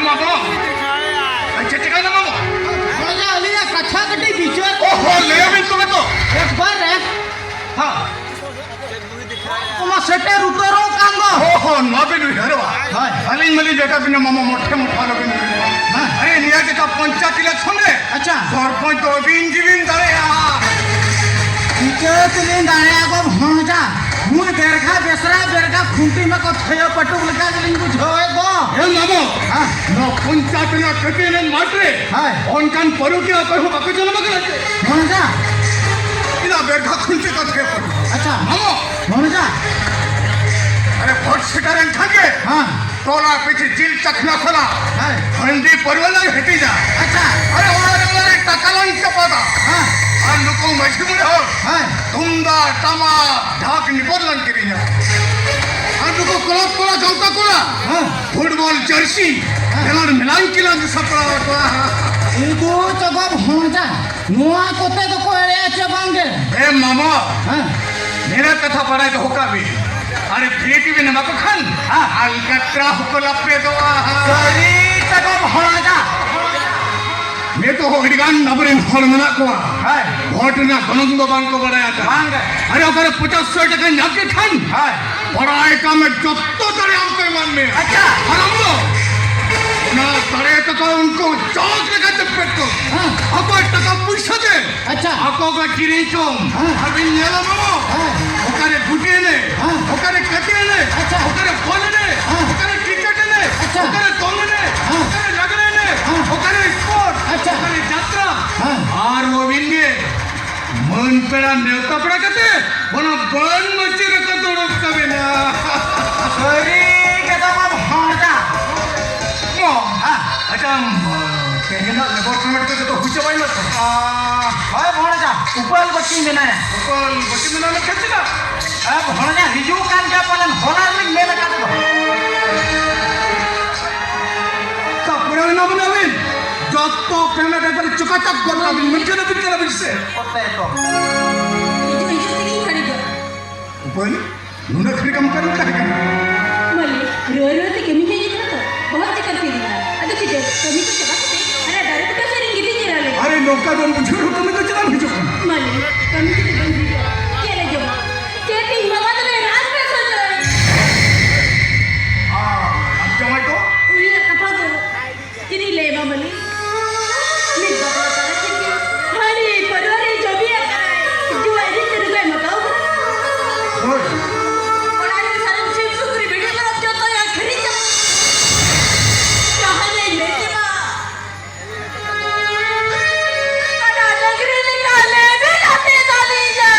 मामो अच्छा चिका ना मामो राजा अलिया कच्छा कटी बीचो ओहो ले भी तुम्हें तो एक बार है हाँ तुम्हां सेटे रुतरो कांगो ओहो नॉबिलु हेरवा हाय अली मली जगह बिना मामो मोठे मोठा लोग हां अरे निया के का पंचायत इलेक्शन रे अच्छा सरपंच तो बिन दरे इके तिलिन दाया को भणजा मुई बेरखा बेसरा बेरखा खुंटी में को थयो पटुक लगा लिंग बुझोए गो हे मामो हां न पंचायत ना कटे न मात्रे हाय ओनकान परो के कहू बाके जन्म करते भणजा इला बेरखा खुंटी का थे पटु अच्छा मामो भणजा अरे भोट सिकारन ठाके हां तोला पीछे जिल चखना खोला हाय हंडी परवला हेटी जा अच्छा अरे वारे टकलन चपादा हां और नुको मजबूर हो हाय तुमदा तमा ढाक निपरलन करिया और नुको कोला कोला जौता कोला हां फुटबॉल जर्सी एलर मिलान किला सपड़ा तो इदो चबा भणजा नुआ कोते तो कोड़े चबांगे ए मामा हां मेरा कथा पढ़ा तो होका भी अरे बेटी भी नमक खान हां अलगत्रा हुकला पे दो सरी चबा भणजा मैं तो हिडगान नबरे फल मना को हाय वोट ना गणंद बांग को बनाया था बांग अरे अगर 50 टका नाके खान हाय पढ़ाई का में जत्तो तरे हम के मन में अच्छा और हम लोग ना तरे तो उनको चौक लगा चप्पे को हां अको टका पैसा दे अच्छा अको का किरी चोम अभी नेला मामो हां ओकरे गुटे ने हाँ। ओकरे कटे ने अच्छा। ओकरे फल ने हाँ। ओकरे टिकट ने अच्छा। ओकरे तोंग ने हाँ। ओकरे लगने ने हाँ। ओकरे स्पोर्ट अच्छा। ओकरे यात्रा हाँ। और वो विंगे मन पेड़ा नेवता पड़ा करते बना बन मची रखा तोड़ो कभी ना सरी के तो भणजा मो अच्छा कहना लेबोरेटरी के तो हुचे भाई मत हाय भणजा उपल बच्ची में ना कौन बच्चे में नाम कैसे का अब भणजा हिजू कान का पालन होलार लिंग में लगा दो पुराने नाम नवीन जत्तो पेमेंट पर चुकाचक करता बिन मुझे ना बिन करा बिन से होते तो इजो इजो तिगी खड़ीगा ऊपर नुना खरी काम कर का है मले रो रो ते कमी हे जितना तो बहुत चक्कर पी लिया अदो किजे कमी तो चबा अरे डायरेक्ट का शेरिंग गिरी जिरा ले अरे लोका दोन बुझो कमी तो चला भिजो मले कमी तो बंद हो के ले जो के तीन मगद में रात में सो जाए अब जमाई तो उरी ना कपा दो किनी ले मले मी बाबा तारा के हरी परवारी जो भी है जो ऐसे तेरे को मताओ ओए और आज सारे मुझे सुकुरी वीडियो में रख तो यार खरी जा कहां ले लेके मां अड़ा नगरी निकाले बिलाते डाली जा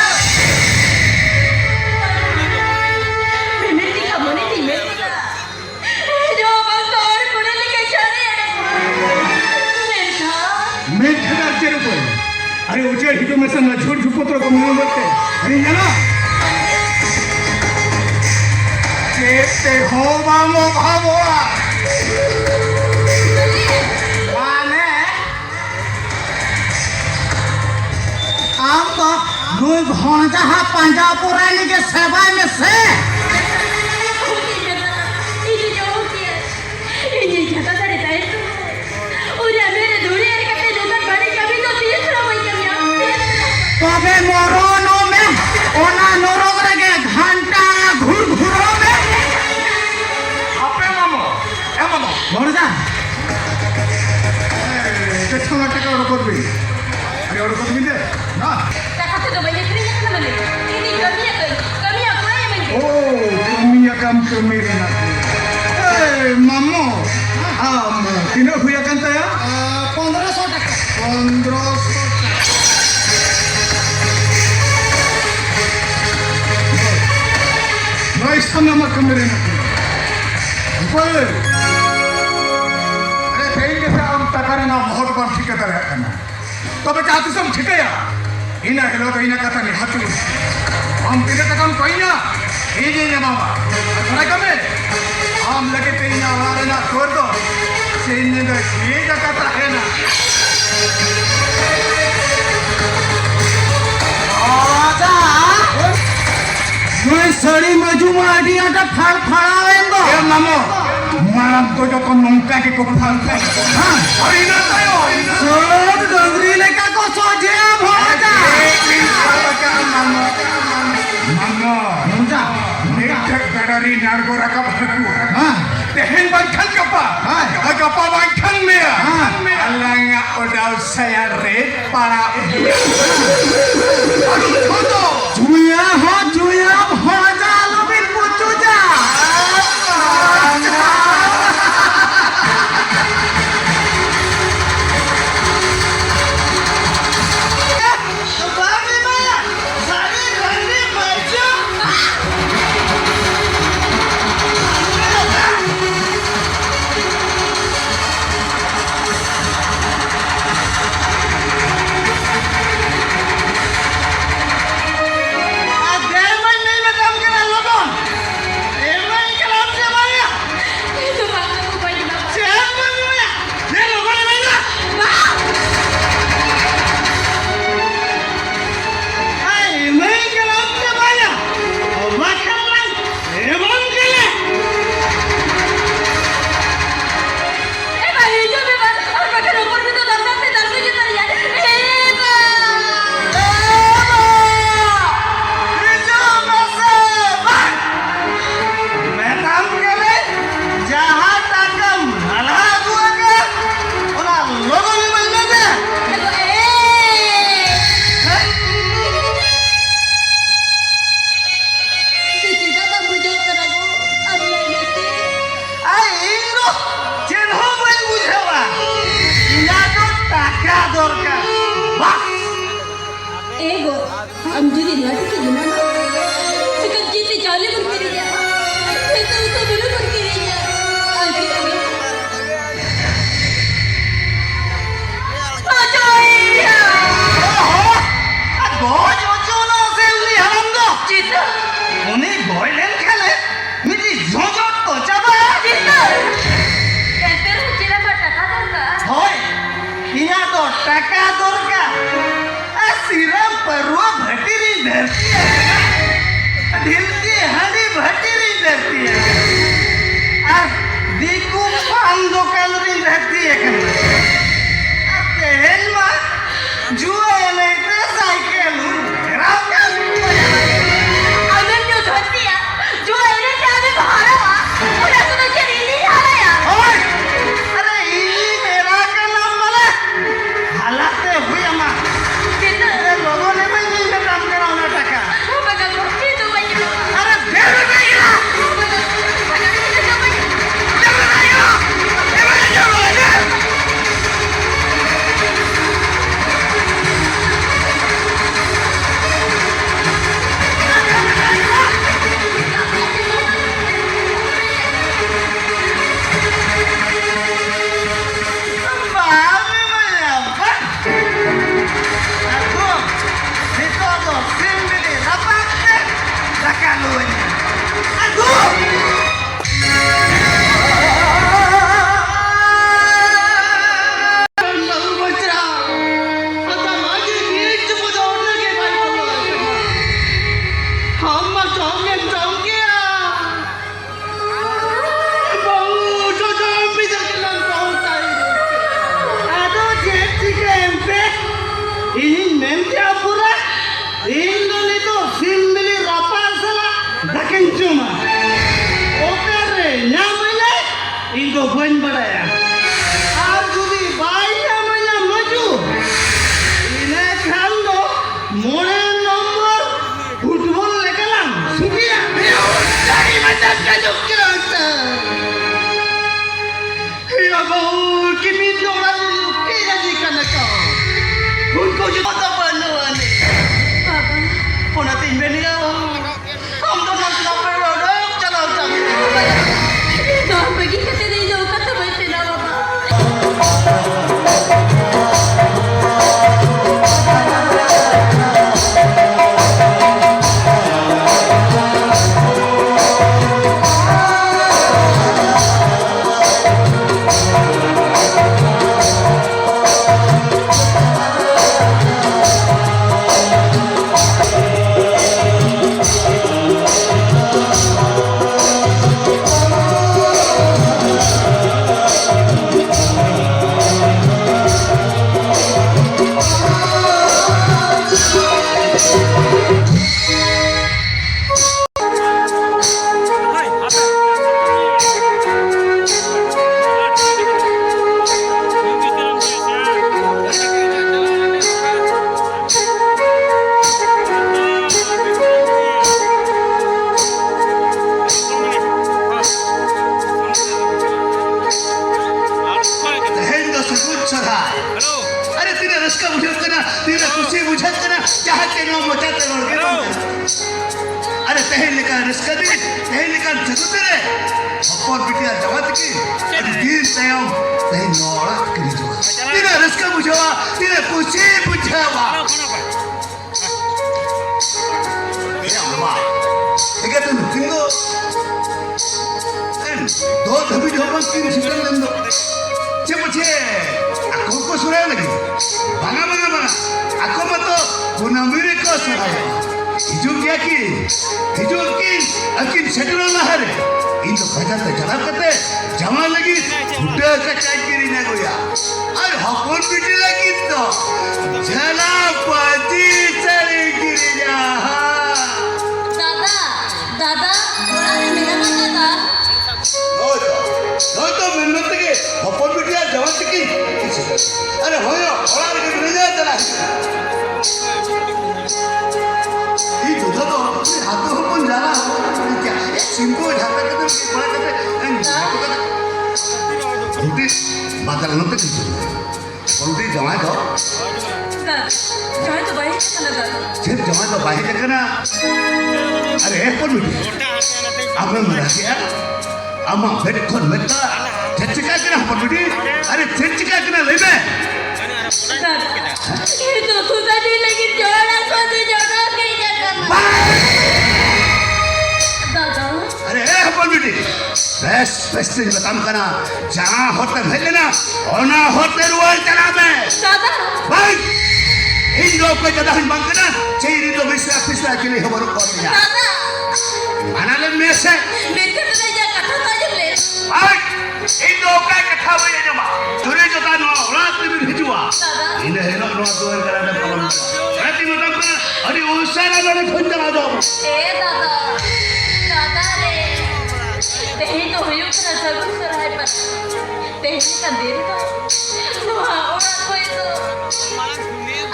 मेरी का मने थी मेरी का जो बस और पढ़े लिखे चले मेरा मैं ठगा तेरे को अरे उचे हिजो में से न झूठ झूपत्र को मुंह मत अरे जाना केते होवा मो भावोआ माने आम तो दुई भणजा हा पंजा पुरानी के सेवा में से इजी जो होती है इजी ज्यादा सारे टाइम और मेरे दूरी यार कहते लोग बड़ी कभी तो तीसरा वही कमियां तबे मरोनो में ओना नरोग रे घंटा घुर घुरो में आपे मामो ए मामो भणजा के छोना टका और कर भी अरे और कर भी दे ना कहते तो भाई फ्री है ना मले इनी कमियां कोई में ओ कमिया काम कर मेरे ना ए मामो तीन हुआ कंता या 1500 टका 1500 no están nada más que merena ऊपर अरे कहीं के हम तकारे ना बहुत बार ठीक है तरह करना तो बे चाहते सब ठीक है या इना हेलो तो इना कथा नहीं हाथी हम तेरे तक हम कोई ना ये जे ना मामा थोड़ा कम है हम लगे ते इना हमारे ना छोड़ दो से इन्हें का ये का कथा है ना आजा मैं सड़ी मजू माडिया टा फड़ फड़ावेंगो ए मामो माराम तो जो तो नौका के को फालता हां और इना तायो सोद डोंगरी लेका को सोजे भोजा मुंजा एक गडरी नारगो रका भरकू हां तेहन बंठन कपा कपा बंठन में अल्लांगा ओडाउ saya red para जुया भोजा लबिन पुचुजा itu bangga ko pa din bapak. Pak, itu memang और बकर ऊपर में तो दर्द से दर्द के तर यार ego am jadi lagi ke gimana sekat kita cari berkirinya itu dulu berkirinya akhirnya aja cita cita enter cita bata টাকা দরকার सिरम परवा भटीरी धरती है ढिलती हंडी भटीरी धरती है और दीकू पान दुकान री धरती है तेहन मा जुआ नहीं तो साइकिल राव का अगर जो धरती है जो एने से आगे भारा वा और ऐसा तो चली नहीं आ रहा यार ओए अरे इली मेरा का नाम बोला हालात हुई अम्मा cita लोगों ने भी नहीं काम कराना टका oh baga ko itu banyak अरे देर नहीं है ini nanti apura ini tuh simbili rapal salah dakin cuma opere nyamanya itu bukan beraya আর যদি বাই nyamanya maju ini kan do moren nomor football লেখালাম সুবিয়া dari macam kajuk kerasa ya bau kimi orang kaya di kana kau उनको जो पता पड़ने वाले papa होना तीन बेनी हम तो मतलब पर चलो चलो तो pergi ke sini jauh kata baca nama bapak खुशी बुझत ना चाहते नो मचाते नो के अरे तहे लेका रस्का दी तहे लेका जगत रे अपन बिटिया जवत की दिन तयम तहे नोड़ा करी जो तेरा रस्का बुझवा तेरा खुशी बुझवा ये अम्मा ठीक है तुम किंदो दो धबी ढोपन की सिस्टम नंदो चे मुझे आको को सुराय लगी बांगा बांगा बांगा आको मत गुनामीरे को सुराय हिजू क्या की अकिन शेड्यूल ना हरे इन तो भजन ते चला करते जमा लगी उड़ा का चाकरी ना गोया अरे हकोन बिटी लगी तो चला पाजी चली गिरी जा दादा मेरा दादा तो मेहनत के हकोन बिटिया जवत की अरे होयो और के नहीं चला ये दूध तो हाथ होपन जाला क्या सिंपल जाता के तो बड़ा करते रोटी बाजार न तो रोटी जमाए दो जमाए तो बाहर चला दादा सिर्फ जमाए तो बाहर जाकर ना अरे एक पर रोटी आपने मरा क्या अम्मा बेट कौन बेटा चच्चिका के ना पर रोटी अरे चच्चिका के ना ले में ये तो खुदा नहीं लगी जोड़ा को तो जोड़ा के जगह दादा अरे अपन बेटी बेस्ट चीज बताम करना जहाँ होते भेजे ना और ना होते रुआल चला में दादा भाई इन लोग को जदा हम बंद करना चाहिए तो विश्वास पिछला के लिए हमारे को दिया दादा अनालन में से मेरे को तो नहीं जा कथा था जब ले भाई इन लोग का कथा हुई है जमा तुरे जो था नो रात में भिजुआ दादा इन है नो दोर करा दे पवन रात में तो करना अरे उसारा वाले फोन चला दो ए दादा रे तेही तो हुयो करा सगुन सराय पर तेही का देर तो वहाँ और कोई तो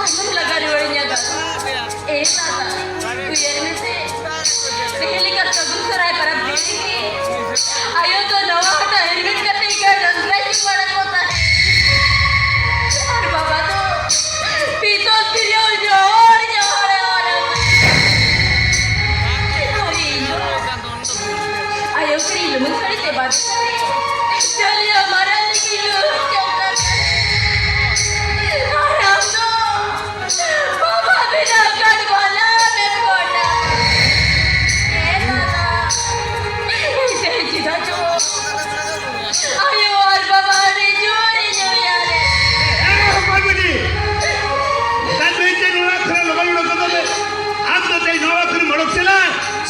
आसम लगा रोड़िया का ए दादा तू यार में से तेही का सगुन सराय पर अब देखेंगे आयो तो नवा हटा हेलमेट करने का ड्राइविंग वाला होता है और बाबा तो पीतो पिरियो जोड़ जोड़ और आयो करी लुमन खड़ी ते बात चलिए हमारा निकलो चौका आराम तो बाबा बिना कर वाला मैं कोटा ए दादा इसे जिदा जो आयो और बाबा रे जोड़े जो यार अपन बेटी तन में ते नो खरा लगन लोग तो आप तो ते नो खर मड़क चला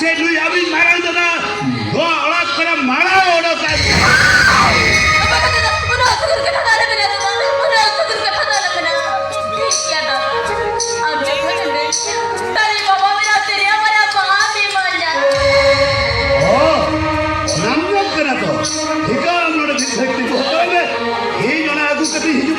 से नुई अभी मारा दादा वो औरत खरा मारा ओडो का ठीक है हम लोग दिन भक्ति को होता है ये जो ना आगू कभी हिजू